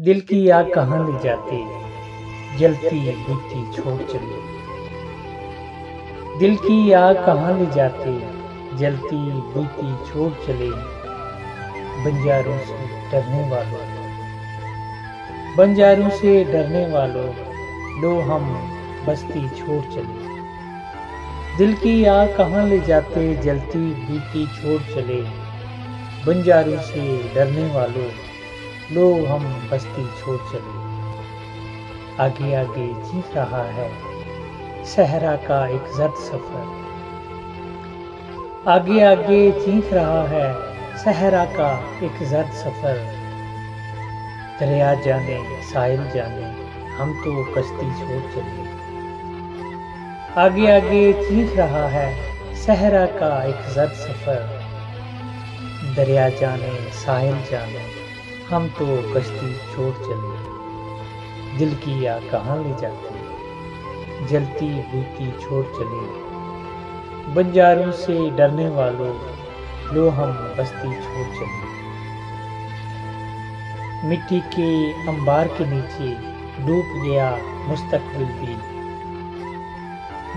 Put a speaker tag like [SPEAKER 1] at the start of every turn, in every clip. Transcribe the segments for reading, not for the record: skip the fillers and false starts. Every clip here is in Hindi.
[SPEAKER 1] दिल की आग कहाँ ले जाते, जलती बुझती छोड़ चले। दिल की आग कहाँ ले जाते, जलती बुझती छोड़ चले। बंजारों से डरने वालों, बंजारों से डरने वालों, लो हम बस्ती छोड़ चले। दिल की आग कहाँ ले जाते, जलती बुझती छोड़ चले। बंजारों से डरने वालों, लो हम बस्ती छोड़ चले। आगे आगे चीख रहा है सहरा का एक जर्द सफर। आगे आगे चीख रहा है सहरा का एक जर्द सफर। दरिया जाने साहिल जाने, हम तो कश्ती छोड़ चले। आगे आगे चीख रहा है सहरा का एक जर्द सफर। दरिया जाने साहिल जाने, हम तो कश्ती छोड़ चले। दिल की आग कहाँ ले जाती, जलती बुझती छोड़ चले। बंजारों से डरने वालों, लो हम बस्ती छोड़ चले। मिट्टी के अंबार के नीचे डूब गया मुस्तकबिल भी।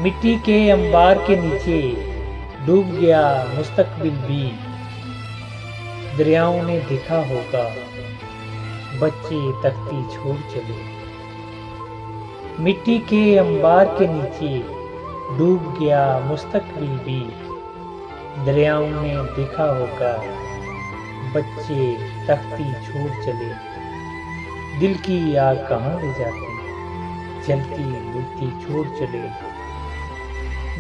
[SPEAKER 1] मिट्टी के अंबार के नीचे डूब गया मुस्तकबिल भी। दरियाओं ने देखा होगा बच्चे तख्ती छोड़ चले। मिट्टी के अंबार के नीचे डूब गया मुस्तकबिल भी। दरियाओं ने देखा होगा बच्चे तख्ती छोड़ चले। दिल की आग कहाँ ले जाती, जलती बुझती छोड़ चले।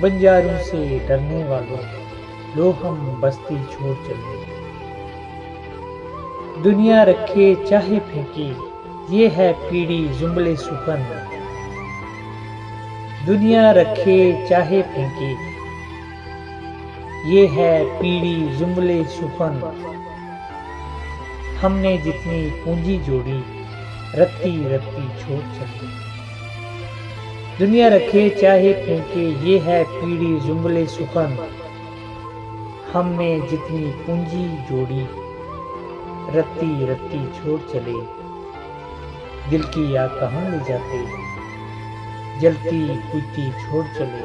[SPEAKER 1] बंजारों से डरने वालों, लो हम बस्ती छोड़ चले। दुनिया रखे चाहे फेंके, ये है पीढ़ी जुमले सुखन। दुनिया रखे चाहे फेंके, ये है पीढ़ी जुमले सुखन। हमने जितनी पूंजी जोड़ी, रत्ती रत्ती छोड़ चले। दुनिया रखे चाहे फेंके, ये है पीढ़ी जुमले सुखन। हमने जितनी पूंजी जोड़ी, रत्ती रत्ती छोड़ चले। दिल की आग कहाँ ले जाते, जलती बुझती छोड़ चले।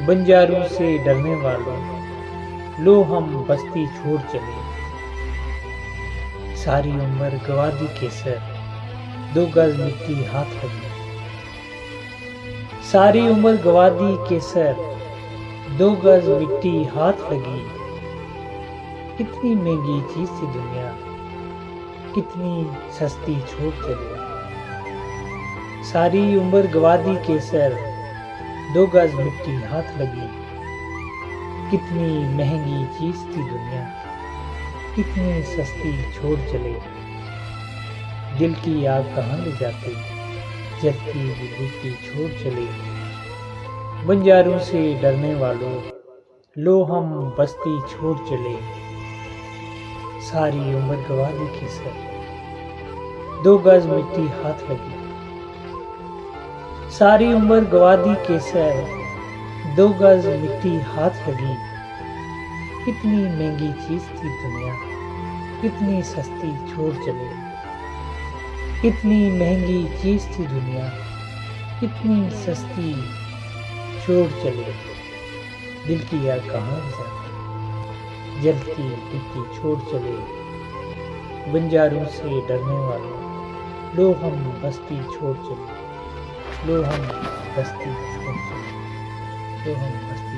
[SPEAKER 1] बंजारों से डरने वालों, लो हम बस्ती छोड़ चले। सारी उम्र गवा दी केसर, 2 गज मिट्टी हाथ लगी। सारी उम्र गवा दी केसर, 2 गज मिट्टी हाथ लगी। कितनी महंगी चीज थी दुनिया, कितनी सस्ती छोड़ चले। सारी उम्र गवा दी केसर, 2 गज मिट्टी हाथ लगी। कितनी महंगी चीज थी दुनिया, कितनी सस्ती छोड़ चले। दिल की आग कहाँ ले जाते, जलती बुझती छोड़ चले। बंजारों से डरने वालों, लो हम बस्ती छोड़ चले। सारी उम्र गवा दी केसर, 2 गज मिट्टी हाथ लगी। सारी उम्र गवा दी केसर, 2 गज मिट्टी हाथ लगी। कितनी महंगी चीज थी दुनिया, कितनी सस्ती छोड़ चले। कितनी महंगी चीज थी दुनिया, कितनी सस्ती छोड़ चले। दिल की आग कहाँ ले जाती, जलती बुझती छोड़ चले। बंजारों से डरने वालों, लो हम बस्ती छोड़ चले। लो हम बस्ती छोड़ चले। लो हम बस्ती